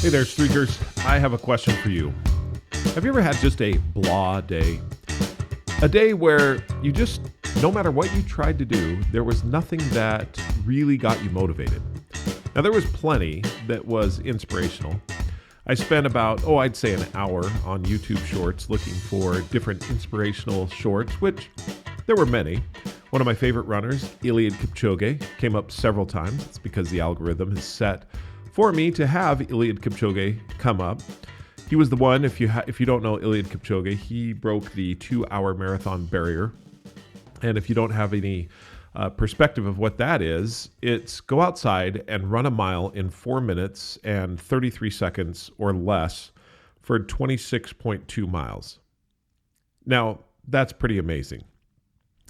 Hey there, Streakers. I have a question for you. Have you ever had just a blah day? A day where you just, no matter what you tried to do, there was nothing that really got you motivated. Now, there was plenty that was inspirational. I spent about, I'd say an hour on YouTube Shorts looking for different inspirational shorts, which there were many. One of my favorite runners, Eliud Kipchoge, came up several times. It's because the algorithm is set for me to have Eliud Kipchoge come up. He was the one, if you don't know Eliud Kipchoge, he broke the 2-hour marathon barrier. And if you don't have any perspective of what that is, it's go outside and run a mile in 4 minutes and 33 seconds or less for 26.2 miles. Now, that's pretty amazing.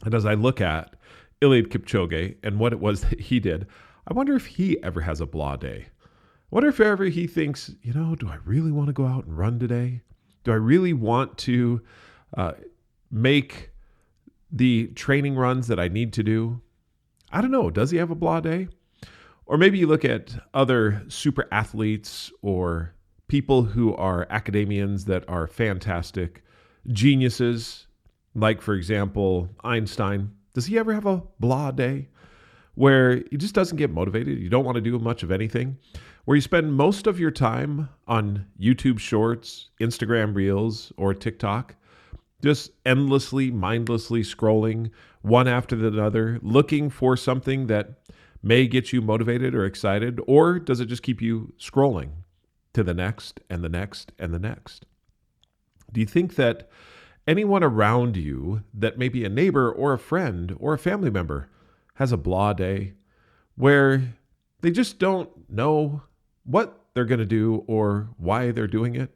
And as I look at Eliud Kipchoge and what it was that he did, I wonder if he ever has a blah day. I wonder if ever he thinks, do I really want to go out and run today? Do I really want to make the training runs that I need to do? I don't know. Does he have a blah day? Or maybe you look at other super athletes or people who are academians that are fantastic geniuses, like, for example, Einstein. Does he ever have a blah day where he just doesn't get motivated? You don't want to do much of anything, where you spend most of your time on YouTube Shorts, Instagram Reels, or TikTok, just endlessly, mindlessly scrolling one after another, looking for something that may get you motivated or excited, or does it just keep you scrolling to the next and the next and the next? Do you think that anyone around you that may be a neighbor or a friend or a family member has a blah day where they just don't know what they're going to do or why they're doing it?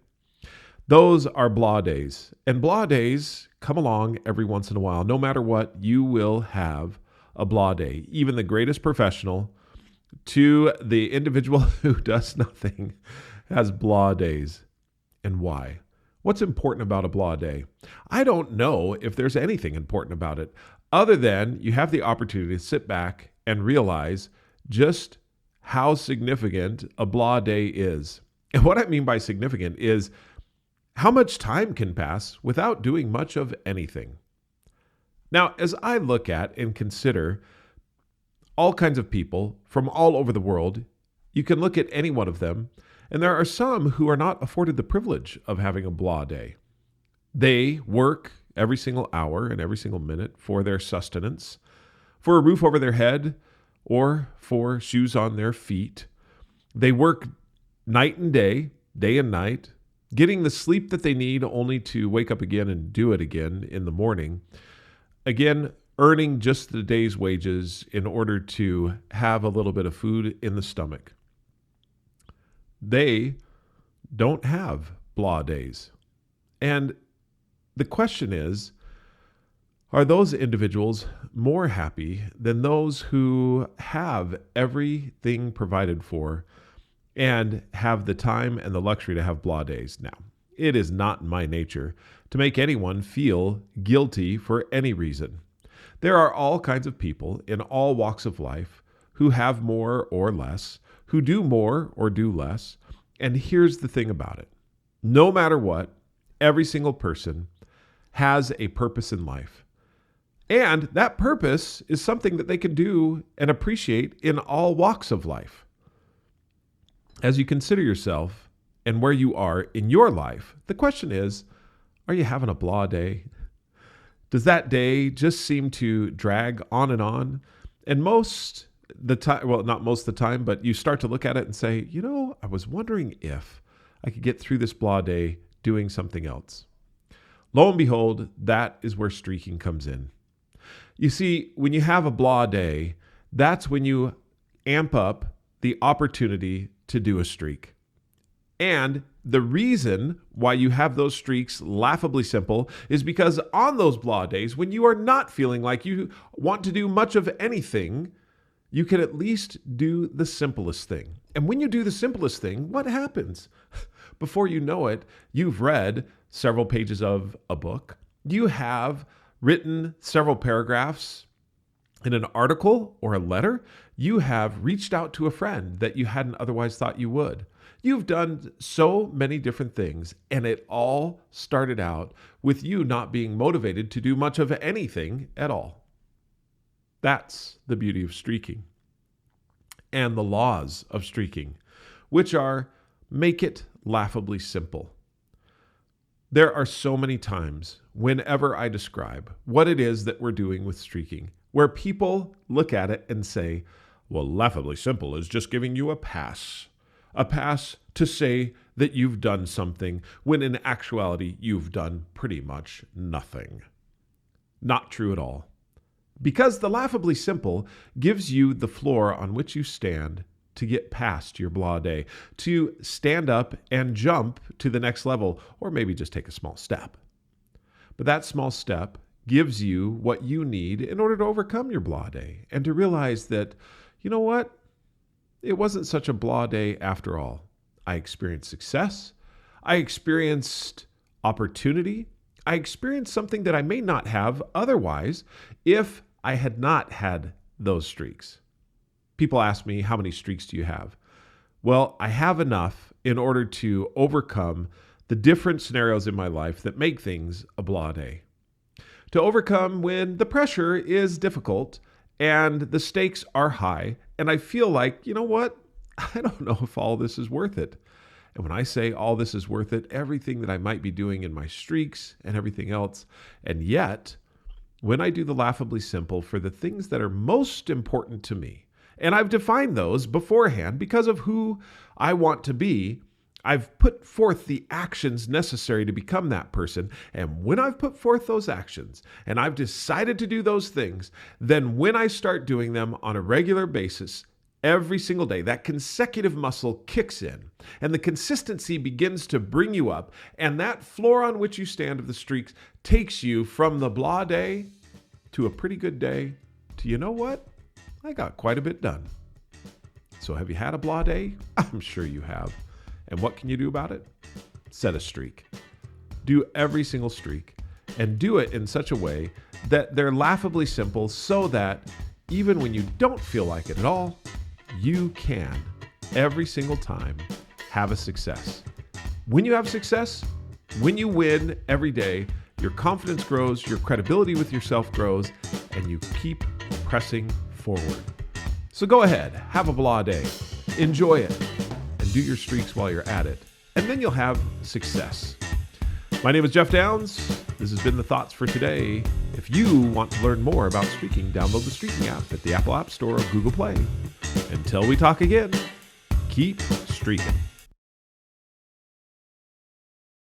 Those are blah days. And blah days come along every once in a while. No matter what, you will have a blah day. Even the greatest professional to the individual who does nothing has blah days. And why? What's important about a blah day? I don't know if there's anything important about it other than you have the opportunity to sit back and realize just how significant a blah day is. And what I mean by significant is how much time can pass without doing much of anything. Now, as I look at and consider all kinds of people from all over the world, you can look at any one of them, and there are some who are not afforded the privilege of having a blah day. They work every single hour and every single minute for their sustenance, for a roof over their head, or for shoes on their feet. They work night and day and night, getting the sleep that they need only to wake up again and do it again in the morning. Again, earning just the day's wages in order to have a little bit of food in the stomach. They don't have blah days. And the question is, are those individuals more happy than those who have everything provided for and have the time and the luxury to have blah days? Now, it is not in my nature to make anyone feel guilty for any reason. There are all kinds of people in all walks of life who have more or less, who do more or do less. And here's the thing about it. No matter what, every single person has a purpose in life. And that purpose is something that they can do and appreciate in all walks of life. As you consider yourself and where you are in your life, the question is, are you having a blah day? Does that day just seem to drag on and on? And most the time, well, not most of the time, but you start to look at it and say, I was wondering if I could get through this blah day doing something else. Lo and behold, that is where streaking comes in. You see, when you have a blah day, that's when you amp up the opportunity to do a streak. And the reason why you have those streaks laughably simple is because on those blah days, when you are not feeling like you want to do much of anything, you can at least do the simplest thing. And when you do the simplest thing, what happens? Before you know it, you've read several pages of a book. You have written several paragraphs In an article or a letter, you have reached out to a friend that you hadn't otherwise thought you would. You've done so many different things, and it all started out with you not being motivated to do much of anything at all. That's the beauty of streaking and the laws of streaking, which are make it laughably simple. There are so many times whenever I describe what it is that we're doing with streaking, where people look at it and say, well, laughably simple is just giving you a pass to say that you've done something, when in actuality, you've done pretty much nothing. Not true at all. Because the laughably simple gives you the floor on which you stand to get past your blah day, to stand up and jump to the next level, or maybe just take a small step. But that small step gives you what you need in order to overcome your blah day and to realize that, you know what? It wasn't such a blah day after all. I experienced success. I experienced opportunity. I experienced something that I may not have otherwise if I had not had those streaks. People ask me, how many streaks do you have? Well, I have enough in order to overcome the different scenarios in my life that make things a blah day. To overcome when the pressure is difficult and the stakes are high, and I feel like, you know what? I don't know if all this is worth it. And when I say all this is worth it, everything that I might be doing in my streaks and everything else, and yet, when I do the laughably simple for the things that are most important to me, and I've defined those beforehand because of who I want to be, I've put forth the actions necessary to become that person. And when I've put forth those actions and I've decided to do those things, then when I start doing them on a regular basis, every single day, that consecutive muscle kicks in and the consistency begins to bring you up. And that floor on which you stand of the streaks takes you from the blah day to a pretty good day to, you know what? I got quite a bit done. So have you had a blah day? I'm sure you have. And what can you do about it? Set a streak. Do every single streak and do it in such a way that they're laughably simple so that even when you don't feel like it at all, you can every single time have a success. When you have success, when you win every day, your confidence grows, your credibility with yourself grows, and you keep pressing forward. So go ahead, have a blah day, enjoy it, and do your streaks while you're at it, and then you'll have success. My name is Jeff Downs. This has been the Thoughts for today. If you want to learn more about streaking, download the Streakin app at the Apple App Store or Google Play. Until we talk again, keep streaking.